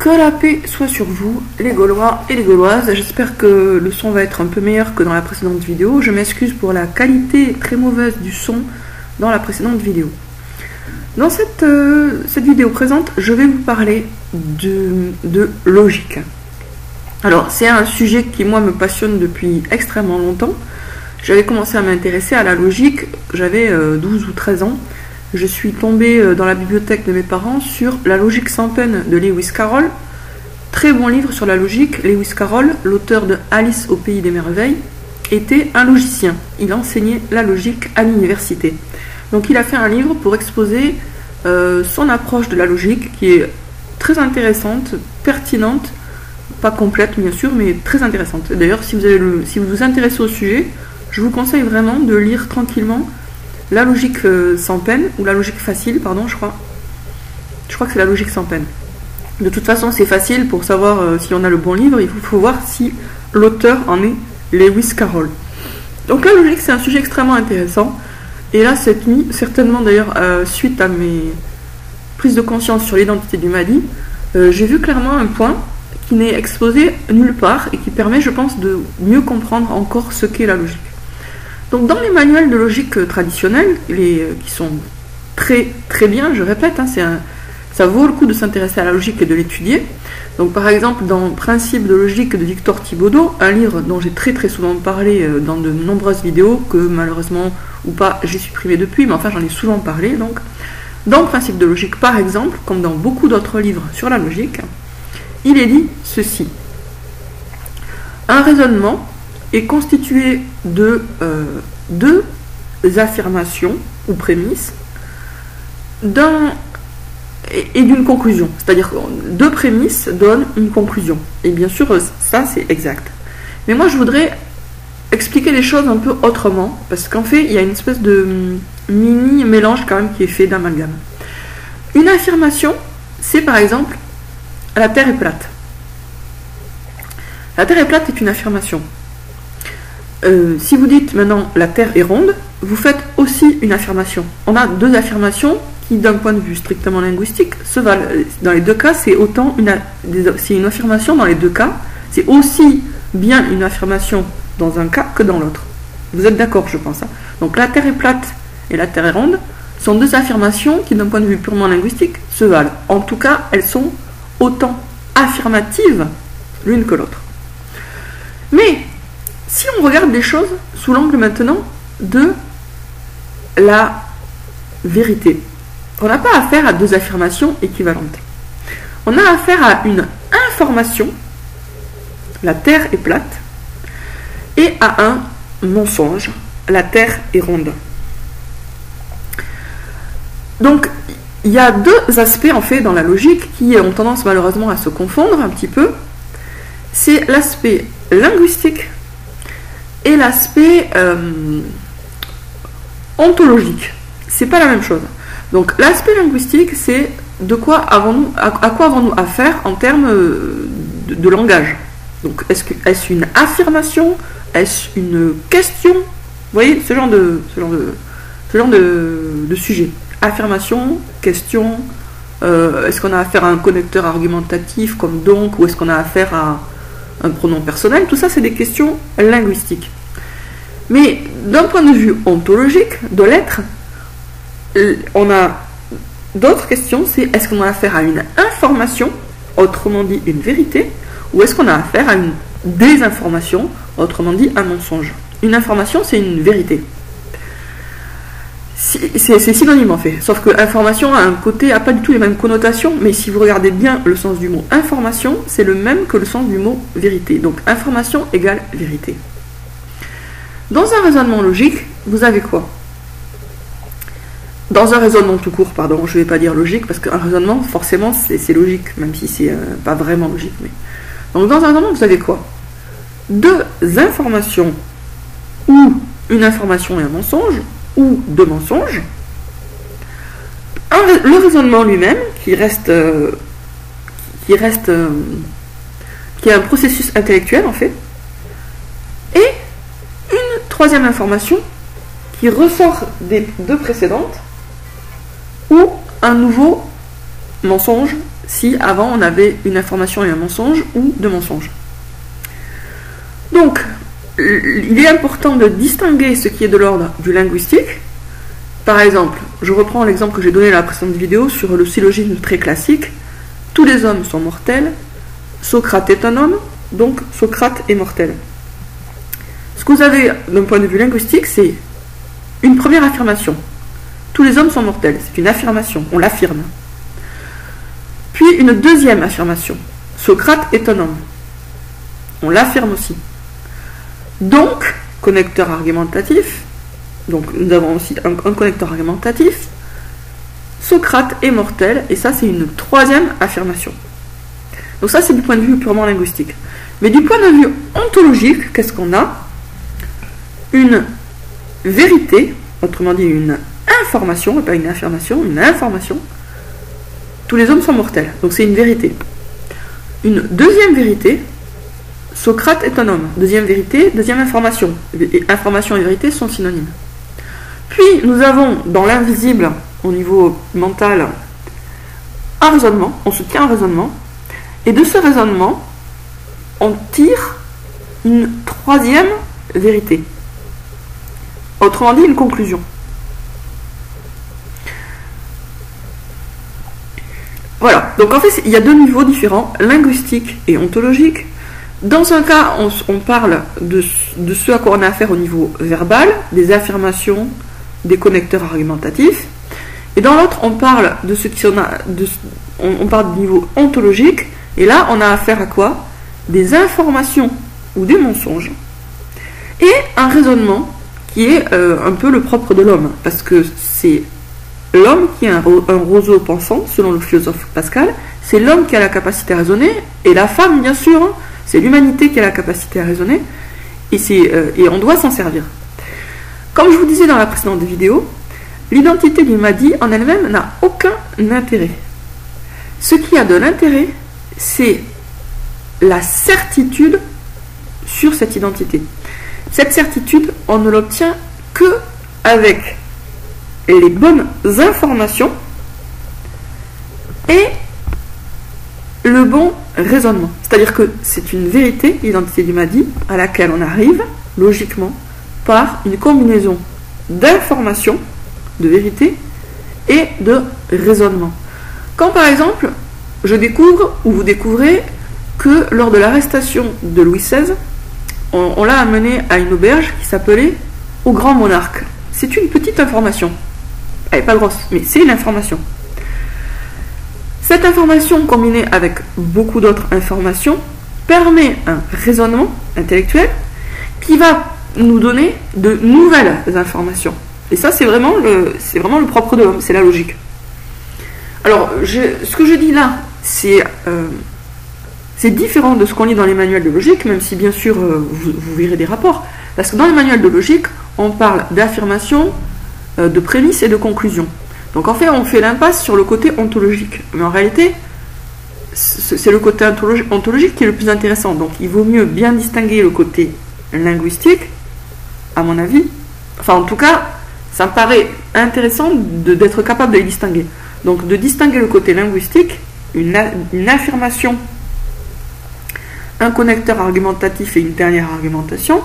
Que la paix soit sur vous, les Gaulois et les Gauloises. J'espère que le son va être un peu meilleur que dans la précédente vidéo. Je m'excuse pour la qualité très mauvaise du son dans la précédente vidéo. Dans cette vidéo présente, je vais vous parler de logique. Alors, c'est un sujet qui, moi, me passionne depuis extrêmement longtemps. J'avais commencé à m'intéresser à la logique, j'avais 12 ou 13 ans. Je suis tombée dans la bibliothèque de mes parents sur La logique sans peine de Lewis Carroll. Très bon livre sur la logique. Lewis Carroll, l'auteur de Alice au pays des merveilles, était un logicien. Il enseignait la logique à l'université. Donc il a fait un livre pour exposer son approche de la logique qui est très intéressante, pertinente, pas complète bien sûr, mais très intéressante. D'ailleurs, si vous vous intéressez au sujet, je vous conseille vraiment de lire tranquillement La logique sans peine, ou la logique facile, pardon, je crois. Je crois que c'est la logique sans peine. De toute façon, c'est facile pour savoir si on a le bon livre. Il faut voir si l'auteur en est Lewis Carroll. Donc la logique, c'est un sujet extrêmement intéressant. Et là, cette nuit, certainement d'ailleurs, suite à mes prises de conscience sur l'identité du Mahdi, j'ai vu clairement un point qui n'est exposé nulle part et qui permet, je pense, de mieux comprendre encore ce qu'est la logique. Donc dans les manuels de logique traditionnels, qui sont très très bien, je répète, ça vaut le coup de s'intéresser à la logique et de l'étudier. Donc par exemple dans Principes de logique de Victor Thibaudot, un livre dont j'ai très très souvent parlé dans de nombreuses vidéos, que malheureusement ou pas j'ai supprimé depuis, mais enfin j'en ai souvent parlé. Donc dans Principes de logique par exemple, comme dans beaucoup d'autres livres sur la logique, il est dit ceci: un raisonnement est constitué de deux affirmations ou prémices et d'une conclusion. C'est-à-dire que deux prémices donnent une conclusion. Et bien sûr, ça c'est exact. Mais moi je voudrais expliquer les choses un peu autrement, parce qu'en fait, il y a une espèce de mini mélange quand même qui est fait d'amalgame. Une affirmation, c'est par exemple la Terre est plate. La Terre est plate est une affirmation. Si vous dites maintenant la Terre est ronde, vous faites aussi une affirmation. On a deux affirmations qui, d'un point de vue strictement linguistique, se valent. Dans les deux cas, c'est une affirmation dans les deux cas. C'est aussi bien une affirmation dans un cas que dans l'autre. Vous êtes d'accord, je pense. Donc la Terre est plate et la Terre est ronde sont deux affirmations qui, d'un point de vue purement linguistique, se valent. En tout cas, elles sont autant affirmatives l'une que l'autre. Mais si on regarde les choses sous l'angle maintenant de la vérité, on n'a pas affaire à deux affirmations équivalentes. On a affaire à une information, la Terre est plate, et à un mensonge, la Terre est ronde. Donc, il y a deux aspects en fait dans la logique qui ont tendance malheureusement à se confondre un petit peu. C'est l'aspect linguistique et l'aspect ontologique. C'est pas la même chose. Donc l'aspect linguistique, c'est à quoi avons-nous affaire en termes de langage. Donc est-ce une affirmation, est-ce une question? Vous voyez ce genre de sujet. Affirmation, question. Est-ce qu'on a affaire à un connecteur argumentatif comme donc, ou est-ce qu'on a affaire à un pronom personnel? Tout ça, c'est des questions linguistiques. Mais d'un point de vue ontologique, de l'être, on a d'autres questions, c'est est-ce qu'on a affaire à une information, autrement dit une vérité, ou est-ce qu'on a affaire à une désinformation, autrement dit un mensonge? Une information, c'est une vérité. C'est synonyme en fait, sauf que information a pas du tout les mêmes connotations, mais si vous regardez bien le sens du mot information, c'est le même que le sens du mot vérité. Donc information égale vérité. Dans un raisonnement logique, vous avez quoi? Dans un raisonnement tout court, pardon, je ne vais pas dire logique, parce qu'un raisonnement, forcément, c'est logique, même si c'est pas vraiment logique. Mais... Donc dans un raisonnement, vous avez quoi? Deux informations, ou une information et un mensonge, ou deux mensonges. Le raisonnement lui-même, qui est un processus intellectuel en fait, et une troisième information qui ressort des deux précédentes, ou un nouveau mensonge si avant on avait une information et un mensonge ou deux mensonges. Donc, il est important de distinguer ce qui est de l'ordre du linguistique. Par exemple, je reprends l'exemple que j'ai donné dans la précédente vidéo sur le syllogisme très classique. Tous les hommes sont mortels. Socrate est un homme, donc Socrate est mortel. Ce que vous avez d'un point de vue linguistique, c'est une première affirmation. Tous les hommes sont mortels, c'est une affirmation, on l'affirme. Puis une deuxième affirmation. Socrate est un homme. On l'affirme aussi. Donc, connecteur argumentatif. Donc nous avons aussi un connecteur argumentatif. Socrate est mortel, et ça c'est une troisième affirmation. Donc ça c'est du point de vue purement linguistique. Mais du point de vue ontologique, qu'est-ce qu'on a? Une vérité, autrement dit une information, et pas une affirmation, une information. Tous les hommes sont mortels, donc c'est une vérité. Une deuxième vérité, Socrate est un homme. Deuxième vérité, deuxième information. Information et vérité sont synonymes. Puis nous avons dans l'invisible, au niveau mental, un raisonnement, on se tient à un raisonnement, et de ce raisonnement, on tire une troisième vérité. Autrement dit, une conclusion. Voilà, donc en fait, il y a deux niveaux différents, linguistique et ontologique. Dans un cas, on parle de ce à quoi on a affaire au niveau verbal, des affirmations, des connecteurs argumentatifs. Et dans l'autre, on parle de ce qui on parle du niveau ontologique. Et là, on a affaire à quoi? Des informations ou des mensonges. Et un raisonnement qui est un peu le propre de l'homme. Parce que c'est l'homme qui est un roseau pensant, selon le philosophe Pascal. C'est l'homme qui a la capacité à raisonner. Et la femme, bien sûr, c'est l'humanité qui a la capacité à raisonner. Et on doit s'en servir. Comme je vous disais dans la précédente vidéo, l'identité du Mahdi en elle-même n'a aucun intérêt. Ce qui a de l'intérêt, c'est la certitude sur cette identité. Cette certitude, on ne l'obtient que avec les bonnes informations et le bon raisonnement. C'est-à-dire que c'est une vérité, l'identité du Mahdi, à laquelle on arrive, logiquement, par une combinaison d'informations, de vérité, et de raisonnement. Quand par exemple, je découvre, ou vous découvrez, que lors de l'arrestation de Louis XVI, on l'a amené à une auberge qui s'appelait Au Grand Monarque. C'est une petite information. Elle n'est pas grosse, mais c'est une information. Cette information, combinée avec beaucoup d'autres informations, permet un raisonnement intellectuel qui va nous donner de nouvelles informations. Et ça, c'est vraiment le propre de l'homme, c'est la logique. Alors, ce que je dis là, c'est différent de ce qu'on lit dans les manuels de logique, même si bien sûr vous verrez des rapports. Parce que dans les manuels de logique, on parle d'affirmation, de prémisse et de conclusion. Donc en fait, on fait l'impasse sur le côté ontologique. Mais en réalité, c'est le côté ontologique qui est le plus intéressant. Donc il vaut mieux bien distinguer le côté linguistique, à mon avis. Enfin, en tout cas, ça me paraît intéressant d'être capable de les distinguer. Donc de distinguer le côté linguistique, une affirmation, un connecteur argumentatif et une dernière argumentation,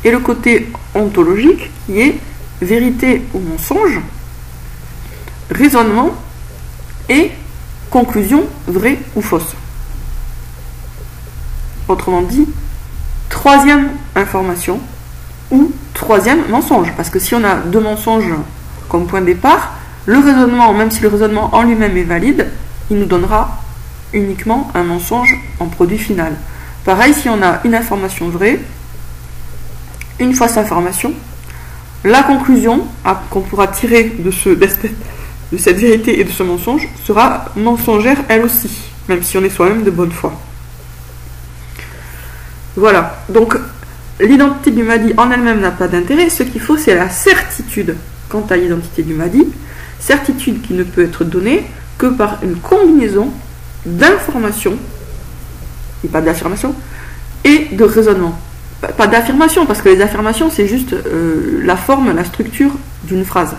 et le côté ontologique qui est vérité ou mensonge, raisonnement et conclusion vraie ou fausse. Autrement dit, troisième information ou troisième mensonge. Parce que si on a deux mensonges comme point de départ, le raisonnement, même si le raisonnement en lui-même est valide, il nous donnera uniquement un mensonge en produit final. Pareil, si on a une information vraie, une fausse information, la conclusion qu'on pourra tirer de cette vérité et de ce mensonge sera mensongère elle aussi, même si on est soi-même de bonne foi. Voilà, donc l'identité du Mahdi en elle-même n'a pas d'intérêt, ce qu'il faut c'est la certitude quant à l'identité du Mahdi, certitude qui ne peut être donnée que par une combinaison d'informations, et pas d'affirmation, et de raisonnement. Pas d'affirmation, parce que les affirmations c'est juste la forme, la structure d'une phrase.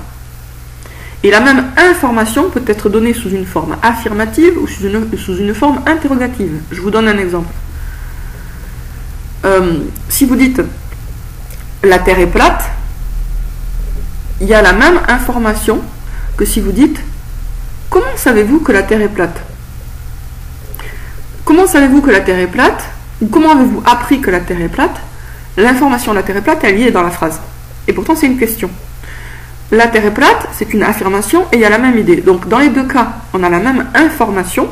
Et la même information peut être donnée sous une forme affirmative ou sous une forme interrogative. Je vous donne un exemple. Si vous dites la Terre est plate, il y a la même information que si vous dites comment savez-vous que la Terre est plate? Comment savez-vous que la Terre est plate? Ou comment avez-vous appris que la Terre est plate? L'information la Terre est plate, elle y est dans la phrase. Et pourtant, c'est une question. La Terre est plate, c'est une affirmation et il y a la même idée. Donc, dans les deux cas, on a la même information,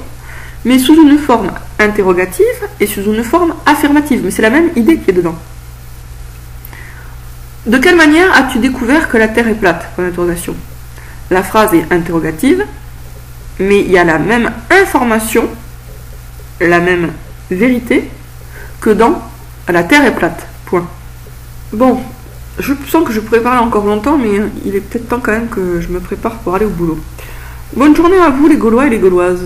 mais sous une forme interrogative et sous une forme affirmative. Mais c'est la même idée qui est dedans. De quelle manière as-tu découvert que la Terre est plate? Point d'interrogation. La phrase est interrogative, mais il y a la même information, la même vérité, que dans la Terre est plate. Point. Bon, je sens que je pourrais parler encore longtemps, mais il est peut-être temps quand même que je me prépare pour aller au boulot. Bonne journée à vous les Gaulois et les Gauloises.